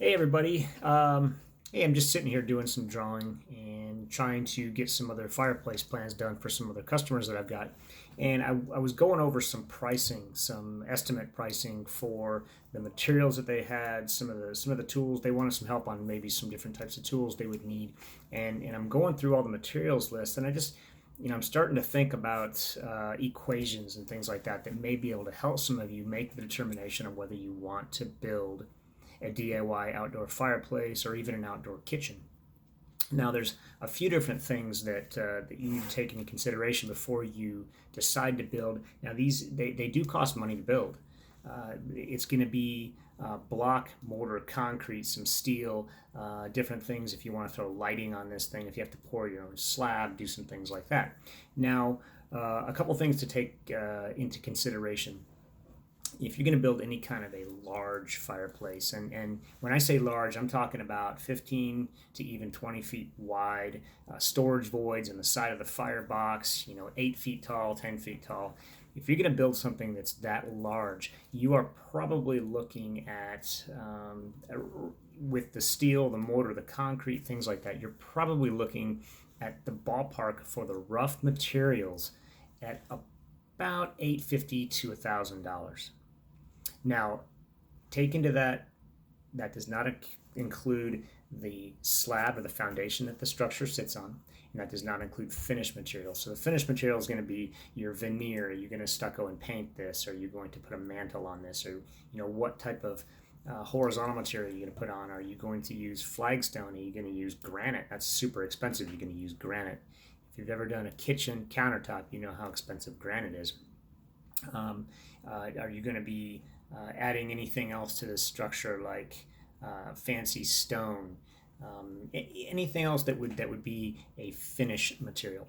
Hey everybody. Hey, I'm just sitting here doing some drawing and trying to get some other fireplace plans done for some other customers that I've got. And I was going over some pricing, some estimate pricing for the materials that they had, some of the tools. They wanted some help on maybe some different types of tools they would need. And I'm going through all the materials list, and I'm starting to think about equations and things like that that may be able to help some of you make the determination of whether you want to build a DIY outdoor fireplace or even an outdoor kitchen. Now, there's a few different things that you need to take into consideration before you decide to build. Now, they do cost money to build. It's going to be block, mortar, concrete, some steel, different things if you want to throw lighting on this thing, if you have to pour your own slab, do some things like that. Now, a couple things to take into consideration if you're going to build any kind of a large fireplace, and when I say large, I'm talking about 15 to even 20 feet wide, storage voids in the side of the firebox, 8 feet tall, 10 feet tall. If you're going to build something that's that large, you are probably looking at, with the steel, the mortar, the concrete, things like that, you're probably looking at the ballpark for the rough materials at about $850 to $1,000. Now, take into that does not include the slab or the foundation that the structure sits on, and that does not include finished material. So the finished material is going to be your veneer. Are you going to stucco and paint this? Are you going to put a mantle on this? Or what type of horizontal material are you going to put on? Are you going to use flagstone? Are you going to use granite? That's super expensive. You're going to use granite. If you've ever done a kitchen countertop, you know how expensive granite is. Are you going to be adding anything else to this structure like fancy stone, anything else that would be a finished material?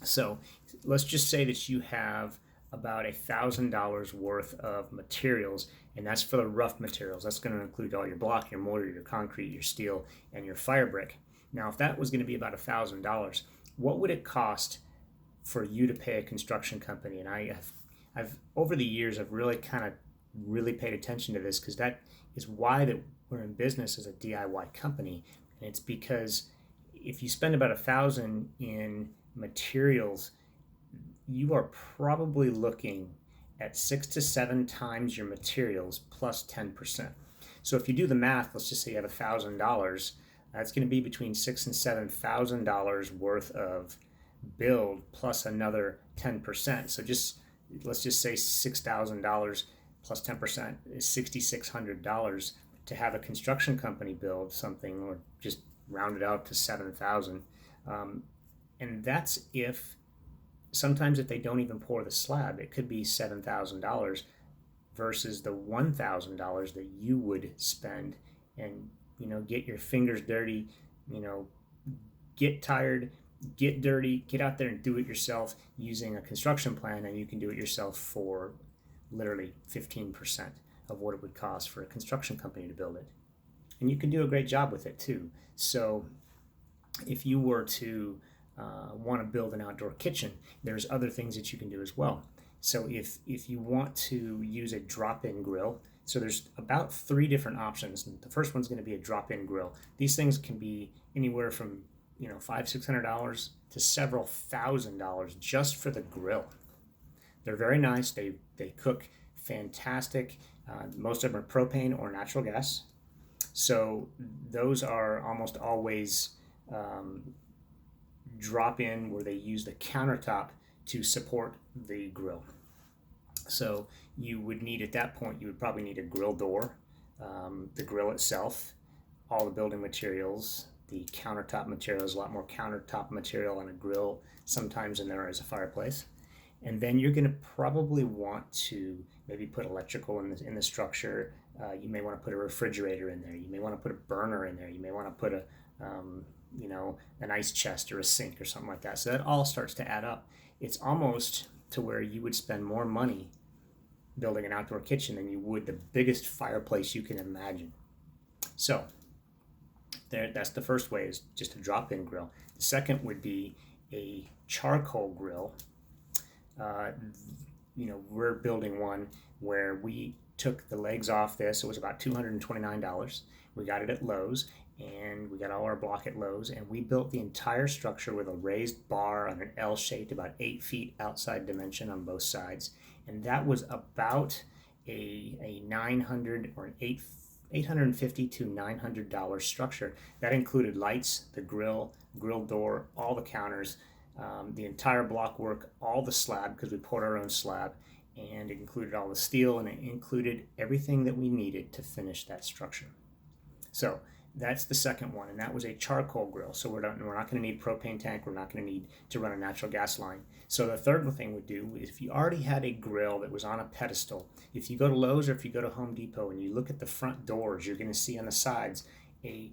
So let's just say that you have about $1,000 worth of materials, and that's for the rough materials. That's going to include all your block, your mortar, your concrete, your steel, and your fire brick. Now, if that was going to be about $1,000, what would it cost for you to pay a construction company? And I've over the years, I've really paid attention to this, because that is why that we're in business as a DIY company. And it's because if you spend about $1,000 in materials, you are probably looking at 6 to 7 times your materials plus 10%. So if you do the math, let's just say you have $1,000, that's going to be between $6,000 and $7,000 worth of build plus another 10%. So let's just say $6,000 plus 10% is $6,600 to have a construction company build something, or just round it out to 7,000. And that's if sometimes if they don't even pour the slab, it could be $7,000 versus the $1,000 that you would spend, and get your fingers dirty, get tired, get dirty, get out there and do it yourself using a construction plan, and you can do it yourself for literally 15% of what it would cost for a construction company to build it. And you can do a great job with it too. So if you were to want to build an outdoor kitchen, there's other things that you can do as well. So if you want to use a drop-in grill, so there's about 3 different options. The first one's going to be a drop-in grill. These things can be anywhere from $500-$600 to several $1,000s just for the grill. They're very nice. They cook fantastic. Most of them are propane or natural gas. So those are almost always drop-in, where they use the countertop to support the grill. So you would need, at that point, you would probably need a grill door, the grill itself, all the building materials, the countertop materials, a lot more countertop material on a grill sometimes than there is a fireplace. And then you're going to probably want to maybe put electrical in the structure. You may want to put a refrigerator in there. You may want to put a burner in there. You may want to put an ice chest or a sink or something like that. So that all starts to add up. It's almost to where you would spend more money building an outdoor kitchen than you would the biggest fireplace you can imagine. So that's the first way, is just a drop-in grill. The second would be a charcoal grill. We're building one where we took the legs off this. It was about $229. We got it at Lowe's, and we got all our block at Lowe's, and we built the entire structure with a raised bar on an L-shaped, about 8 feet outside dimension on both sides, and that was about a 900 or an 850 to $900 structure. That included lights, the grill door, all the counters, the entire block work, all the slab, because we poured our own slab, and it included all the steel, and it included everything that we needed to finish that structure. So that's the second one, and that was a charcoal grill. So we're not going to need a propane tank. We're not going to need to run a natural gas line. So the third thing we'd do is, if you already had a grill that was on a pedestal, if you go to Lowe's or if you go to Home Depot and you look at the front doors, you're going to see on the sides a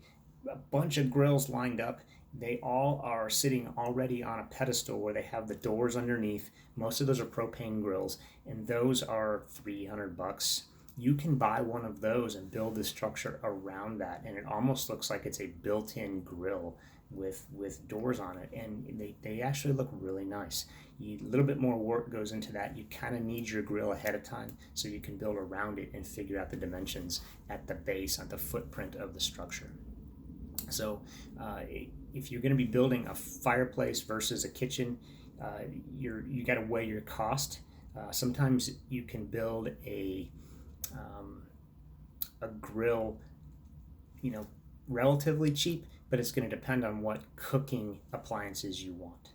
bunch of grills lined up. They all are sitting already on a pedestal where they have the doors underneath. Most of those are propane grills, and those are $300. You can buy one of those and build the structure around that, and it almost looks like it's a built-in grill with doors on it, and they actually look really nice. A little bit more work goes into that. You kind of need your grill ahead of time so you can build around it and figure out the dimensions at the base, at the footprint of the structure. So if you're going to be building a fireplace versus a kitchen, you got to weigh your cost. Sometimes you can build a grill, relatively cheap, but it's going to depend on what cooking appliances you want.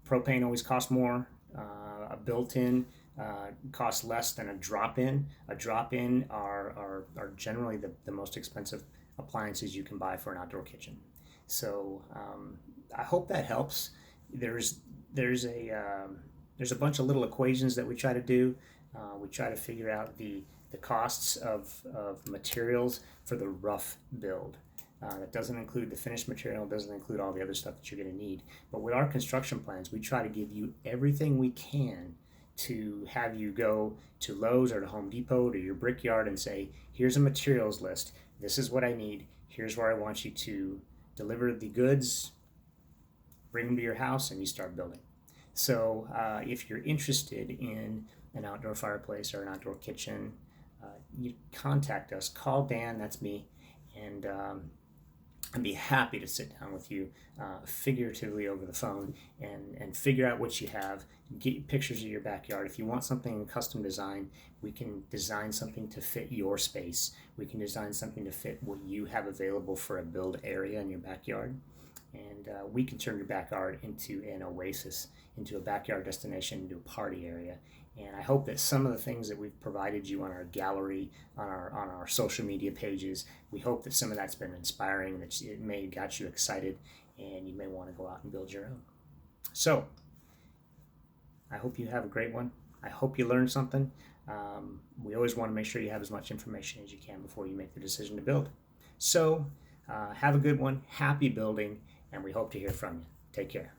Propane always costs more. A built-in costs less than a drop-in. A drop-in are generally the most expensive appliances you can buy for an outdoor kitchen. So I hope that helps. There's a bunch of little equations that we try to do. We try to figure out the costs of materials for the rough build. That doesn't include the finished material, doesn't include all the other stuff that you're going to need. But with our construction plans, we try to give you everything we can to have you go to Lowe's or to Home Depot or your brickyard and say, here's a materials list. This is what I need. Here's where I want you to deliver the goods, bring them to your house, and you start building. So if you're interested in an outdoor fireplace or an outdoor kitchen, you contact us. Call Dan, that's me, and I'd be happy to sit down with you figuratively over the phone and figure out what you have, get you pictures of your backyard. If you want something custom designed, we can design something to fit your space. We can design something to fit what you have available for a build area in your backyard. And we can turn your backyard into an oasis, into a backyard destination, into a party area. And I hope that some of the things that we've provided you on our gallery, on our social media pages, we hope that some of that's been inspiring, that it may have got you excited, and you may want to go out and build your own. So I hope you have a great one. I hope you learned something. We always want to make sure you have as much information as you can before you make the decision to build. So have a good one. Happy building, and we hope to hear from you. Take care.